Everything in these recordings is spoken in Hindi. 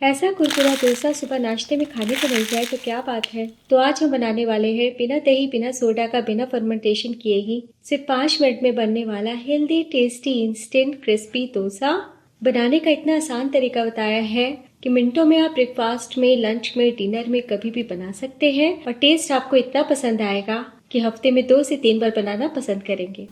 ऐसा कुरकुरा डोसा सुबह नाश्ते में खाने को मिल जाए तो क्या बात है। तो आज हम बनाने वाले हैं बिना दही बिना सोडा का बिना फर्मेंटेशन किए ही सिर्फ 5 मिनट में बनने वाला healthy tasty instant crispy dosa. बनाने का इतना आसान तरीका बताया है कि मिनटों में आप ब्रेकफास्ट में, लंच में, डिनर में कभी भी बना सकते हैं और टेस्ट आपको इतना पसंद आएगा कि हफ्ते में 2 से 3 बार बनाना पसंद करेंगे।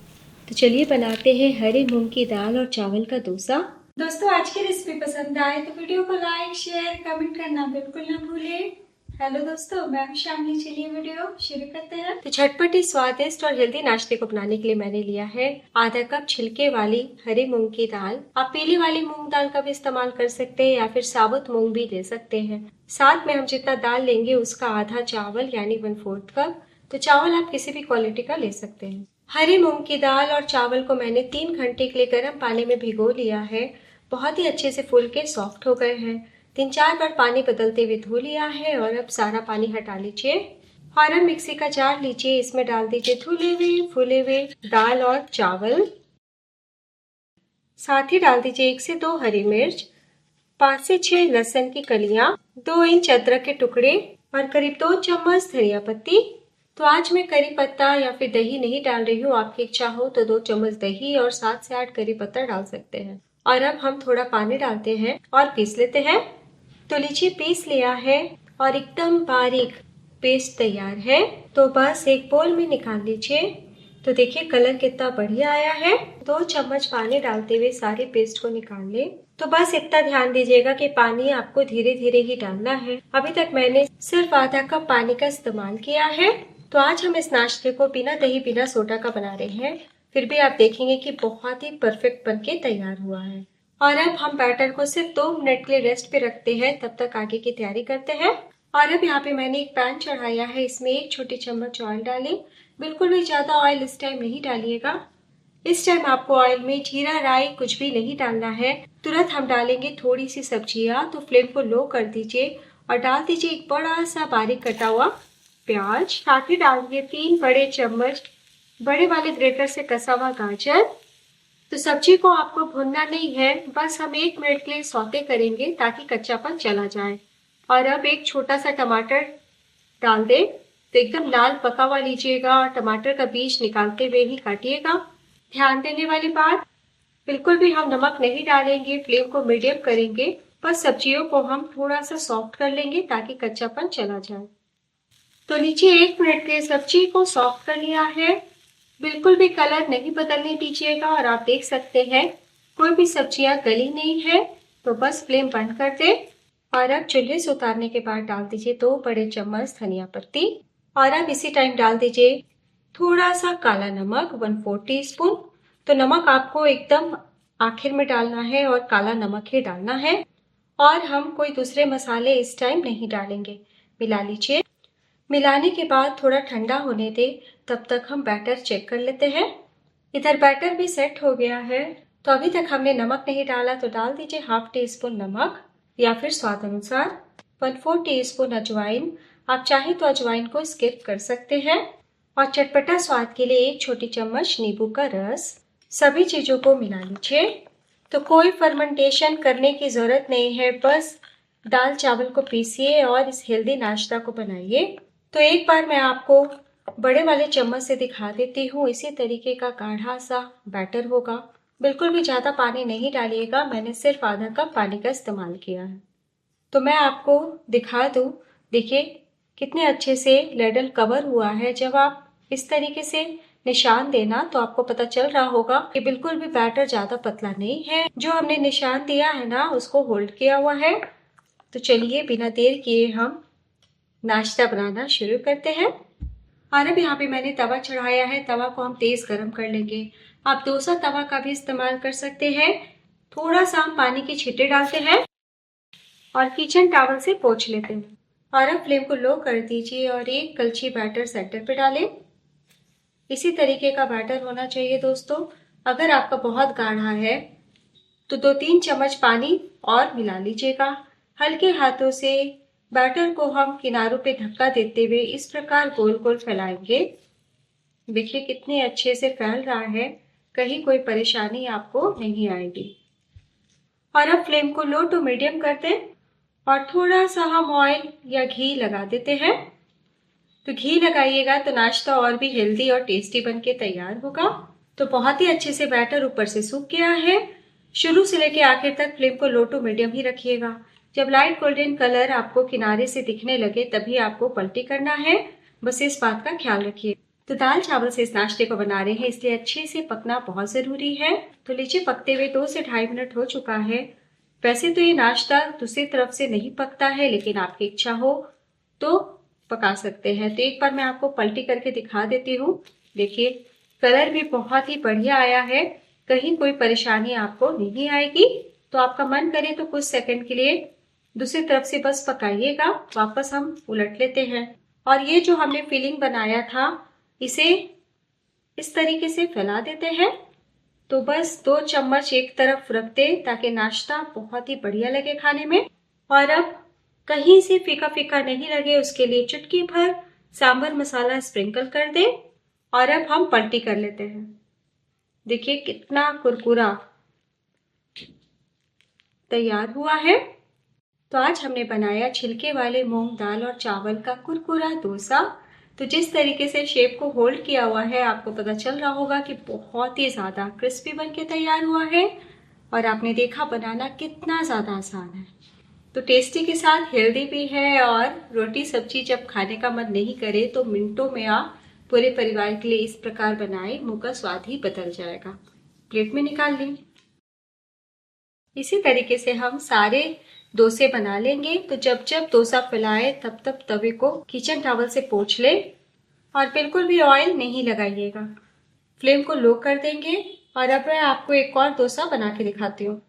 तो चलिए बनाते हैं हरे मूंग की दाल और चावल का डोसा। दोस्तों, आज की रेसिपी पसंद आए तो वीडियो को लाइक, शेयर, कमेंट करना बिल्कुल ना भूलें। हेलो दोस्तों, मैं हूं शामली। चलिए वीडियो शुरू करते हैं। तो झटपटी, स्वादिष्ट और हेल्दी नाश्ते को बनाने के लिए मैंने लिया है आधा कप छिलके वाली हरी मूंग की दाल। आप पीली वाली मूंग दाल का भी इस्तेमाल कर सकते हैं या फिर साबुत मूंग भी ले सकते हैं। साथ में हम जितना दाल लेंगे उसका आधा चावल यानी 1/4 कप। तो चावल आप किसी भी क्वालिटी का ले सकते हैं। हरी मूंग की दाल और चावल को मैंने 3 घंटे के लिए गर्म पानी में भिगो लिया है। बहुत ही अच्छे से फूल के सॉफ्ट हो गए हैं। 3-4 बार पानी बदलते हुए धो लिया है और अब सारा पानी हटा लीजिए और अब मिक्सी का जार लीजिए। इसमें डाल दीजिए धुले हुए फूले हुए दाल और चावल। साथ ही डाल दीजिए 1 से 2 हरी मिर्च, 5 से 6 लहसुन की कलियां, 2 इंच अदरक के टुकड़े और करीब 2 चम्मच धनिया पत्ती। तो आज मैं करी पत्ता या फिर दही नहीं डाल रही हूँ। आपकी इच्छा हो तो 2 चम्मच दही और 7 से 8 करी पत्ता डाल सकते हैं। और अब हम थोड़ा पानी डालते हैं और पीस लेते हैं। तो लीजिए, पीस लिया है और एकदम बारीक पेस्ट तैयार है। तो बस एक बोल में निकाल लीजिए। तो देखिए कलर कितना बढ़िया आया है। 2 चम्मच पानी डालते हुए सारे पेस्ट को निकाल ले। तो बस इतना ध्यान दीजिएगा कि पानी आपको धीरे धीरे ही डालना है। अभी तक मैंने सिर्फ आधा कप पानी का इस्तेमाल किया है। तो आज हम इस नाश्ते को बिना दही बिना सोडा का बना रहे हैं। फिर भी आप देखेंगे कि बहुत ही परफेक्ट बनके तैयार हुआ है। और अब हम बैटर को सिर्फ 2 मिनट के लिए रेस्ट पे रखते हैं। तब तक आगे की तैयारी करते हैं। और अब यहाँ पे मैंने एक पैन चढ़ाया है। इसमें 1 छोटी चम्मच ऑयल डालें। बिल्कुल भी ज्यादा ऑयल इस टाइम नहीं डालिएगा। इस टाइम आपको ऑयल में जीरा, राई कुछ भी नहीं डालना है। तुरंत हम डालेंगे थोड़ी सी सब्जियां। तो फ्लेम को लो कर दीजिए और डाल दीजिए एक बड़ा सा बारीक कटा हुआ प्याज। साथ ही डालिए 3 बड़े चम्मच बड़े वाले ग्रेटर से कसा हुआ गाजर। तो सब्जी को आपको भूनना नहीं है, बस हम 1 मिनट के लिए सौते करेंगे ताकि कच्चापन चला जाए। और अब एक छोटा सा टमाटर डाल दे। तो एकदम लाल पका हुआ लीजिएगा और टमाटर का बीज निकालते हुए ही काटिएगा। ध्यान देने वाली बात, बिल्कुल भी हम नमक नहीं डालेंगे। फ्लेम को मीडियम करेंगे। बस सब्जियों को हम थोड़ा सा सॉफ्ट कर लेंगे ताकि कच्चापन चला जाए। तो नीचे 1 मिनट के सब्जी को सॉफ्ट कर लिया है। बिल्कुल भी कलर नहीं बदलने दीजिएगा और आप देख सकते हैं कोई भी सब्जियां गली नहीं है। तो बस फ्लेम बंद कर दे। और अब चूल्हे से उतारने के बाद डाल दीजिए 2 बड़े चम्मच धनिया पत्ती। और अब इसी टाइम डाल दीजिए थोड़ा सा काला नमक 1/4 टीस्पून। तो नमक आपको एकदम आखिर में डालना है और काला नमक ही डालना है। और हम कोई दूसरे मसाले इस टाइम नहीं डालेंगे। मिला लीजिए। मिलाने के बाद थोड़ा ठंडा होने दे। तब तक हम बैटर चेक कर लेते हैं। इधर बैटर भी सेट हो गया है। तो अभी तक हमने नमक नहीं डाला तो डाल दीजिए 1/2 टीस्पून नमक या फिर स्वाद अनुसार। 1/4 टीस्पून अजवाइन। आप चाहे तो अजवाइन को स्किप कर सकते हैं। और चटपटा स्वाद के लिए 1 छोटी चम्मच नींबू का रस। सभी चीजों को मिला लीजिए। तो कोई फर्मेंटेशन करने की जरूरत नहीं है, बस दाल चावल को पीसिए और इस हेल्दी नाश्ता को बनाइए। तो एक बार मैं आपको बड़े वाले चम्मच से दिखा देती हूँ। इसी तरीके का गाढ़ा सा बैटर होगा। बिल्कुल भी ज्यादा पानी नहीं डालिएगा। मैंने सिर्फ आधा कप पानी का इस्तेमाल किया है। तो मैं आपको दिखा दूं, देखिए कितने अच्छे से लेडल कवर हुआ है। जब आप इस तरीके से निशान देना तो आपको पता चल रहा होगा कि बिल्कुल भी बैटर ज्यादा पतला नहीं है। जो हमने निशान दिया है ना, उसको होल्ड किया हुआ है। तो चलिए बिना देर किए हम नाश्ता बनाना शुरू करते हैं। और अब यहाँ पे मैंने तवा चढ़ाया है। तवा को हम तेज गरम कर लेंगे। आप डोसा तवा का भी इस्तेमाल कर सकते हैं। थोड़ा सा हम पानी के छींटे डालते हैं और किचन टॉवल से पोंछ लेते हैं। और अब फ्लेम को लो कर दीजिए और एक कलछी बैटर सेंटर पे डालें। इसी तरीके का बैटर होना चाहिए दोस्तों। अगर आपका बहुत गाढ़ा है तो 2-3 चम्मच पानी और मिला लीजिएगा। हल्के हाथों से बैटर को हम किनारों पे धक्का देते हुए इस प्रकार गोल गोल फैलाएंगे। देखिए कितने अच्छे से फैल रहा है। कहीं कोई परेशानी आपको नहीं आएगी। और अब फ्लेम को लो टू मीडियम कर दें और थोड़ा सा हम ऑयल या घी लगा देते हैं। तो घी लगाइएगा तो नाश्ता और भी हेल्दी और टेस्टी बनके तैयार होगा। तो बहुत ही अच्छे से बैटर ऊपर से सूख गया है। शुरू से लेकर आखिर तक फ्लेम को लो टू मीडियम ही रखिएगा। जब लाइट गोल्डन कलर आपको किनारे से दिखने लगे तभी आपको पलटी करना है, बस इस बात का ख्याल रखिए। तो दाल चावल से इस नाश्ते को बना रहे हैं, इसलिए अच्छे से पकना बहुत जरूरी है। तो लीजिए पकते हुए 2 से 2.5 मिनट हो चुका है। वैसे तो ये नाश्ता दूसरी तरफ से नहीं पकता है, लेकिन आपकी इच्छा हो तो पका सकते हैं। तो एक बार मैं आपको पलटी करके दिखा देती हूँ। देखिए कलर भी बहुत ही बढ़िया आया है, कहीं कोई परेशानी आपको नहीं आएगी। तो आपका मन करे तो कुछ सेकंड के लिए दूसरी तरफ से बस पकाइएगा। वापस हम उलट लेते हैं और ये जो हमने फिलिंग बनाया था इसे इस तरीके से फैला देते हैं। तो बस 2 चम्मच एक तरफ रख दे ताकि नाश्ता बहुत ही बढ़िया लगे खाने में। और अब कहीं से फीका फीका नहीं लगे उसके लिए चुटकी भर सांभर मसाला स्प्रिंकल कर दे। और अब हम पलटी कर लेते हैं। देखिए कितना कुरकुरा तैयार हुआ है। तो आज हमने बनाया छिलके वाले मूंग दाल और चावल का कुरकुरा डोसा। तो जिस तरीके से शेप को होल्ड किया हुआ है आपको पता चल रहा होगा कि बहुत ही ज्यादा क्रिस्पी बनके तैयार हुआ है। और आपने देखा बनाना कितना ज्यादा आसान है। तो टेस्टी के साथ हेल्दी भी है। और रोटी सब्जी जब खाने का मन नहीं करे तो मिनटों में आप पूरे परिवार के लिए इस प्रकार बनाए, मुंह का स्वाद ही बदल जाएगा। प्लेट में निकाल लें। इसी तरीके से हम सारे डोसे बना लेंगे। तो जब जब डोसा फैलाए तब तब तवे को किचन टॉवल से पोंछ ले और बिल्कुल भी ऑयल नहीं लगाइएगा। फ्लेम को लो कर देंगे। और अब मैं आपको एक और डोसा बना के दिखाती हूँ।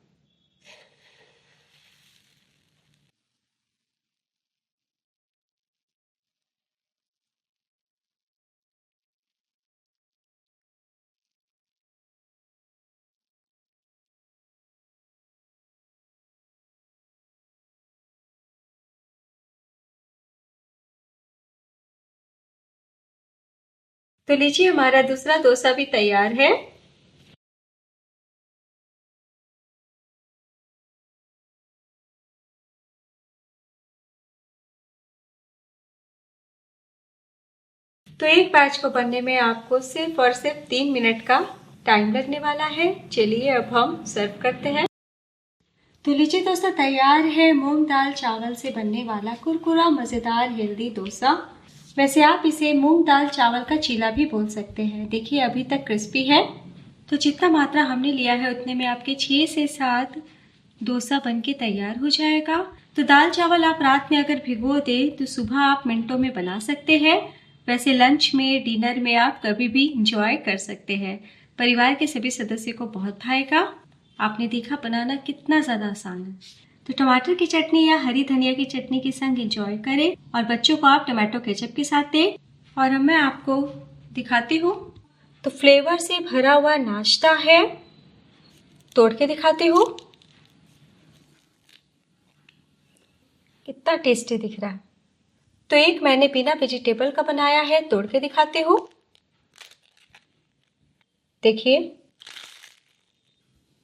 तो लीजिए हमारा दूसरा डोसा भी तैयार है। तो एक बैच को बनने में आपको सिर्फ और सिर्फ 3 मिनट का टाइम लगने वाला है। चलिए अब हम सर्व करते हैं। तो लीजिए दोस्तों तैयार है मूंग दाल चावल से बनने वाला कुरकुरा मजेदार हेल्दी डोसा। वैसे आप इसे मूंग दाल चावल का चीला भी बोल सकते हैं। देखिए अभी तक क्रिस्पी है। तो जितना मात्रा हमने लिया है उतने में आपके 6 से 7 डोसा बनके तैयार हो जाएगा। तो दाल चावल आप रात में अगर भिगो दे तो सुबह आप मिनटों में बना सकते हैं। वैसे लंच में डिनर में आप कभी भी इंजॉय कर सकते हैं। परिवार के सभी सदस्य को बहुत भाएगा। आपने देखा बनाना कितना ज्यादा आसान है। तो टमाटर की चटनी या हरी धनिया की चटनी के संग एंजॉय करें और बच्चों को आप टमाटो केचप के साथ दें। और अब मैं आपको दिखाती हूँ। तो फ्लेवर से भरा हुआ नाश्ता है, तोड़ के दिखाती हूँ। कितना टेस्टी दिख रहा है। तो एक मैंने बिना वेजिटेबल का बनाया है, तोड़ के दिखाती हूँ। देखिए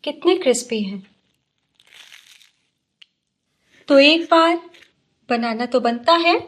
कितने क्रिस्पी हैं। तो एक बार बनाना तो बनता है।